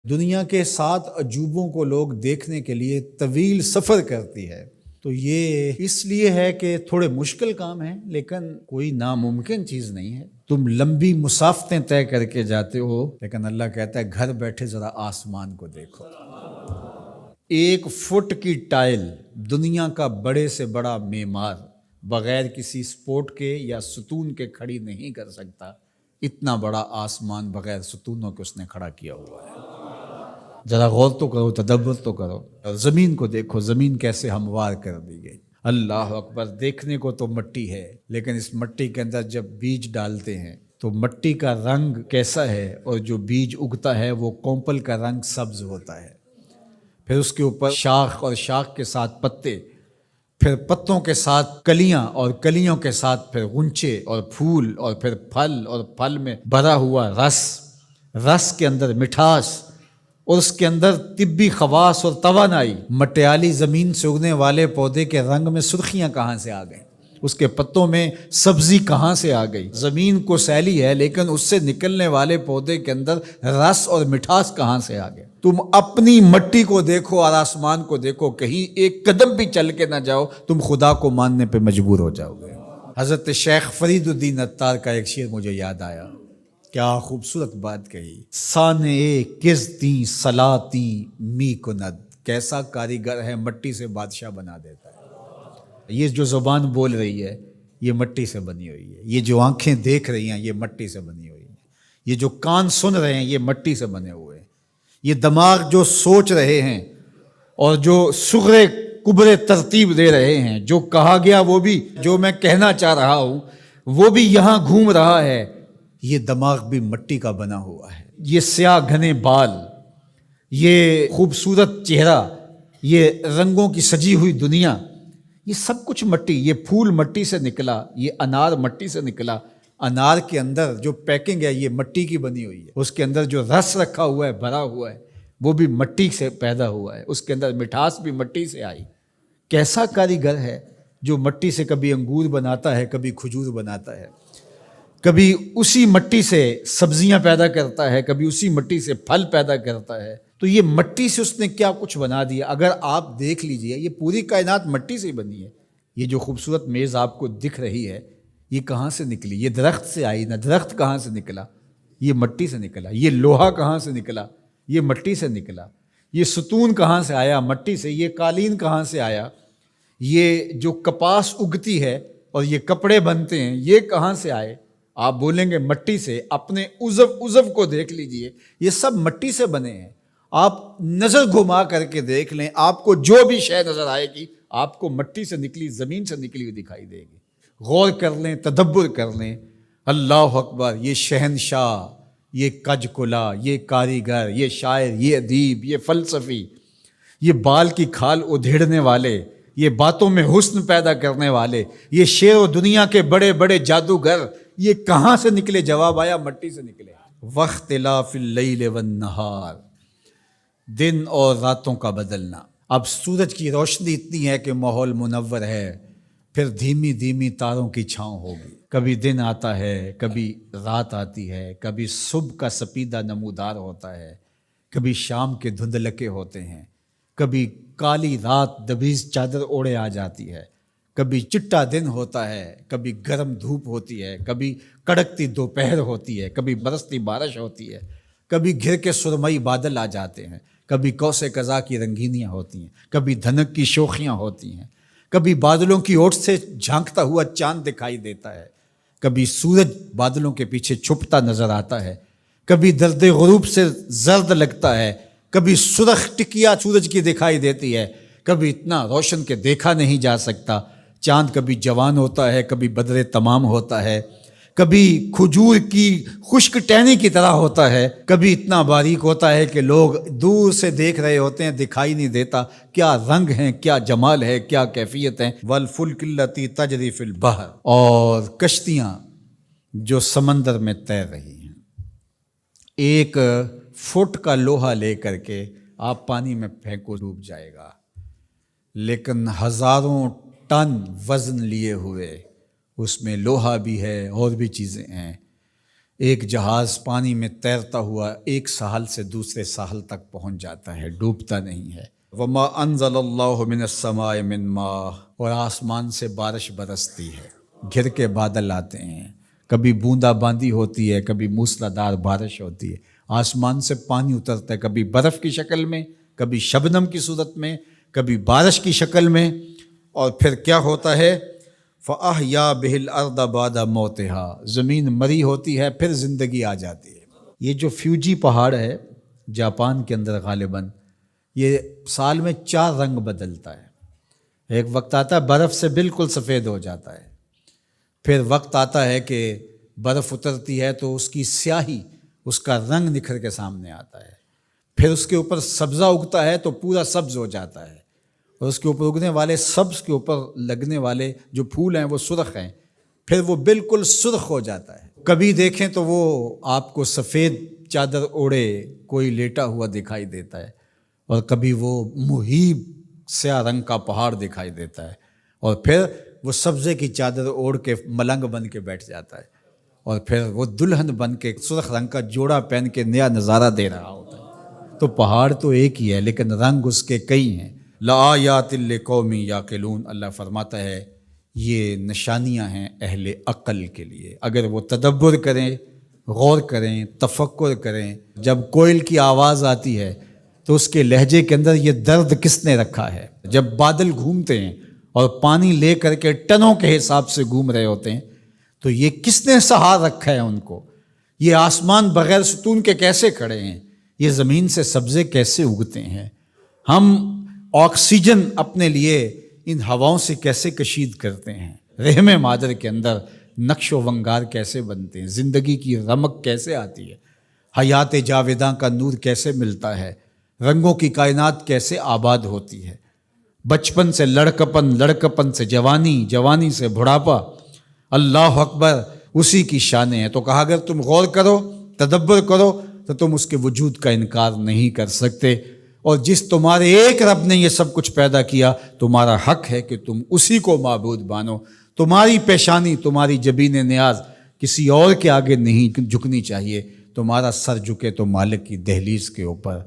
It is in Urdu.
دنیا کے 7 عجوبوں کو لوگ دیکھنے کے لیے طویل سفر کرتی ہے، تو یہ اس لیے ہے کہ تھوڑے مشکل کام ہیں، لیکن کوئی ناممکن چیز نہیں ہے۔ تم لمبی مسافتیں طے کر کے جاتے ہو، لیکن اللہ کہتا ہے گھر بیٹھے ذرا آسمان کو دیکھو۔ 1 فٹ کی ٹائل دنیا کا بڑے سے بڑا معمار بغیر کسی سپورٹ کے یا ستون کے کھڑی نہیں کر سکتا، اتنا بڑا آسمان بغیر ستونوں کے اس نے کھڑا کیا ہوا ہے۔ ذرا غور تو کرو، تدبر تو کرو، اور زمین کو دیکھو، زمین کیسے ہموار کر دی گئی۔ اللہ اکبر، دیکھنے کو تو مٹی ہے، لیکن اس مٹی کے اندر جب بیج ڈالتے ہیں تو مٹی کا رنگ کیسا ہے، اور جو بیج اگتا ہے وہ کونپل کا رنگ سبز ہوتا ہے، پھر اس کے اوپر شاخ اور شاخ کے ساتھ پتے، پھر پتوں کے ساتھ کلیاں، اور کلیوں کے ساتھ پھر غنچے اور پھول، اور پھر پھل، اور پھل میں بھرا ہوا رس، رس کے اندر مٹھاس، اور اس کے اندر طبی خواص اور توانائی۔ مٹیالی زمین سے اگنے والے پودے کے رنگ میں سرخیاں کہاں سے آ گئیں؟ اس کے پتوں میں سبزی کہاں سے آ گئی؟ زمین کو سیلی ہے، لیکن اس سے نکلنے والے پودے کے اندر رس اور مٹھاس کہاں سے آ گئے؟ تم اپنی مٹی کو دیکھو اور آسمان کو دیکھو، کہیں ایک قدم بھی چل کے نہ جاؤ، تم خدا کو ماننے پہ مجبور ہو جاؤ گے۔ حضرت شیخ فرید الدین عطار کا ایک شعر مجھے یاد آیا، کیا خوبصورت بات کہی۔ سانئ کزدیں صلاتیں می کند، کیسا کاریگر ہے، مٹی سے بادشاہ بنا دیتا ہے۔ یہ جو زبان بول رہی ہے یہ مٹی سے بنی ہوئی ہے، یہ جو آنکھیں دیکھ رہی ہیں یہ مٹی سے بنی ہوئی ہیں، یہ جو کان سن رہے ہیں یہ مٹی سے بنے ہوئے ہیں، یہ دماغ جو سوچ رہے ہیں اور جو صغرے کبرے ترتیب دے رہے ہیں، جو کہا گیا وہ بھی، جو میں کہنا چاہ رہا ہوں وہ بھی یہاں گھوم رہا ہے، یہ دماغ بھی مٹی کا بنا ہوا ہے۔ یہ سیاہ گھنے بال، یہ خوبصورت چہرہ، یہ رنگوں کی سجی ہوئی دنیا، یہ سب کچھ مٹی، یہ پھول مٹی سے نکلا، یہ انار مٹی سے نکلا۔ انار کے اندر جو پیکنگ ہے یہ مٹی کی بنی ہوئی ہے، اس کے اندر جو رس رکھا ہوا ہے، بھرا ہوا ہے، وہ بھی مٹی سے پیدا ہوا ہے، اس کے اندر مٹھاس بھی مٹی سے آئی۔ کیسا کاریگر ہے جو مٹی سے کبھی انگور بناتا ہے، کبھی کھجور بناتا ہے، کبھی اسی مٹی سے سبزیاں پیدا کرتا ہے، کبھی اسی مٹی سے پھل پیدا کرتا ہے۔ تو یہ مٹی سے اس نے کیا کچھ بنا دیا۔ اگر آپ دیکھ لیجئے یہ پوری کائنات مٹی سے ہی بنی ہے۔ یہ جو خوبصورت میز آپ کو دکھ رہی ہے یہ کہاں سے نکلی؟ یہ درخت سے آئی نہ، درخت کہاں سے نکلا؟ یہ مٹی سے نکلا۔ یہ لوہا کہاں سے نکلا؟ یہ مٹی سے نکلا۔ یہ ستون کہاں سے آیا؟ مٹی سے۔ یہ قالین کہاں سے آیا؟ یہ جو کپاس اگتی ہے اور یہ کپڑے بنتے ہیں یہ کہاں سے آئے؟ آپ بولیں گے مٹی سے۔ اپنے عضو کو دیکھ لیجئے، یہ سب مٹی سے بنے ہیں۔ آپ نظر گھما کر کے دیکھ لیں، آپ کو جو بھی شے نظر آئے گی آپ کو مٹی سے نکلی، زمین سے نکلی ہوئی دکھائی دے گی۔ غور کر لیں، تدبر کر لیں۔ اللہ اکبر، یہ شہنشاہ، یہ کج کلا، یہ کاریگر، یہ شاعر، یہ ادیب، یہ فلسفی، یہ بال کی کھال ادھیڑنے والے، یہ باتوں میں حسن پیدا کرنے والے، یہ شعر و دنیا کے بڑے بڑے جادوگر، یہ کہاں سے نکلے؟ جواب آیا مٹی سے نکلے۔ واختلاف اللیل والنہار، دن اور راتوں کا بدلنا۔ اب سورج کی روشنی اتنی ہے کہ ماحول منور ہے، پھر دھیمی دھیمی تاروں کی چھاؤں ہوگی۔ کبھی دن آتا ہے، کبھی رات آتی ہے، کبھی صبح کا سپیدہ نمودار ہوتا ہے، کبھی شام کے دھندلکے ہوتے ہیں، کبھی کالی رات دبیز چادر اوڑے آ جاتی ہے، کبھی چٹا دن ہوتا ہے، کبھی گرم دھوپ ہوتی ہے، کبھی کڑکتی دوپہر ہوتی ہے، کبھی برستی بارش ہوتی ہے، کبھی گھر کے سرمئی بادل آ جاتے ہیں، کبھی کوس قزا کی رنگینیاں ہوتی ہیں، کبھی دھنک کی شوخیاں ہوتی ہیں، کبھی بادلوں کی اوٹ سے جھانکتا ہوا چاند دکھائی دیتا ہے، کبھی سورج بادلوں کے پیچھے چھپتا نظر آتا ہے، کبھی درد غروب سے زرد لگتا ہے، کبھی سرخ ٹکیا سورج کی دکھائی دیتی ہے، کبھی اتنا روشن کہ دیکھا نہیں جا سکتا۔ چاند کبھی جوان ہوتا ہے، کبھی بدر تمام ہوتا ہے، کبھی کھجور کی خشک ٹہنی کی طرح ہوتا ہے، کبھی اتنا باریک ہوتا ہے کہ لوگ دور سے دیکھ رہے ہوتے ہیں، دکھائی نہیں دیتا۔ کیا رنگ ہیں، کیا جمال ہے، کیا کیفیت ہے۔ والفلک التی تجری فی البحر، اور کشتیاں جو سمندر میں تیر رہی ہیں۔ 1 فٹ کا لوہا لے کر کے آپ پانی میں پھینکو، ڈوب جائے گا، لیکن ہزاروں ٹن وزن لیے ہوئے اس میں لوہا بھی ہے اور بھی چیزیں ہیں، ایک جہاز پانی میں تیرتا ہوا ایک ساحل سے دوسرے ساحل تک پہنچ جاتا ہے، ڈوبتا نہیں ہے۔ وما انزل اللہ من السماء من ماء، اور آسمان سے بارش برستی ہے، گھر کے بادل آتے ہیں، کبھی بوندا باندی ہوتی ہے، کبھی موسلادھار بارش ہوتی ہے، آسمان سے پانی اترتا ہے، کبھی برف کی شکل میں، کبھی شبنم کی صورت میں، کبھی بارش کی شکل میں، اور پھر کیا ہوتا ہے؟ فَأَحْيَا بِهِ الْأَرْضَ بَعْدَ مَوْتِهَا، زمین مری ہوتی ہے پھر زندگی آ جاتی ہے۔ یہ جو فیوجی پہاڑ ہے جاپان کے اندر غالباً، یہ سال میں 4 رنگ بدلتا ہے۔ ایک وقت آتا ہے برف سے بالکل سفید ہو جاتا ہے، پھر وقت آتا ہے کہ برف اترتی ہے تو اس کی سیاہی، اس کا رنگ نکھر کے سامنے آتا ہے، پھر اس کے اوپر سبزہ اگتا ہے تو پورا سبز ہو جاتا ہے، اور اس کے اوپر اگنے والے سبز کے اوپر لگنے والے جو پھول ہیں وہ سرخ ہیں، پھر وہ بالکل سرخ ہو جاتا ہے۔ کبھی دیکھیں تو وہ آپ کو سفید چادر اوڑے کوئی لیٹا ہوا دکھائی دیتا ہے، اور کبھی وہ مہیب سیاہ رنگ کا پہاڑ دکھائی دیتا ہے، اور پھر وہ سبزے کی چادر اوڑھ کے ملنگ بن کے بیٹھ جاتا ہے، اور پھر وہ دلہن بن کے سرخ رنگ کا جوڑا پہن کے نیا نظارہ دے رہا ہوتا ہے۔ تو پہاڑ تو ایک ہی ہے لیکن رنگ اس کے کئی ہیں۔ لآیات لقوم یعقلون، اللہ فرماتا ہے یہ نشانیاں ہیں اہل عقل کے لیے، اگر وہ تدبر کریں، غور کریں، تفکر کریں۔ جب کوئل کی آواز آتی ہے تو اس کے لہجے کے اندر یہ درد کس نے رکھا ہے؟ جب بادل گھومتے ہیں اور پانی لے کر کے ٹنوں کے حساب سے گھوم رہے ہوتے ہیں تو یہ کس نے سہار رکھا ہے ان کو؟ یہ آسمان بغیر ستون کے کیسے کھڑے ہیں؟ یہ زمین سے سبزے کیسے اگتے ہیں؟ ہم آکسیجن اپنے لیے ان ہواؤں سے کیسے کشید کرتے ہیں؟ رحم مادر کے اندر نقش و ونگار کیسے بنتے ہیں؟ زندگی کی رمق کیسے آتی ہے؟ حیات جاویداں کا نور کیسے ملتا ہے؟ رنگوں کی کائنات کیسے آباد ہوتی ہے؟ بچپن سے لڑکپن، لڑکپن سے جوانی، جوانی سے بڑھاپا، اللہ اکبر، اسی کی شانیں ہیں۔ تو کہا اگر تم غور کرو، تدبر کرو تو تم اس کے وجود کا انکار نہیں کر سکتے، اور جس تمہارے ایک رب نے یہ سب کچھ پیدا کیا، تمہارا حق ہے کہ تم اسی کو معبود مانو۔ تمہاری پیشانی، تمہاری جبین نیاز کسی اور کے آگے نہیں جھکنی چاہیے، تمہارا سر جھکے تو مالک کی دہلیز کے اوپر۔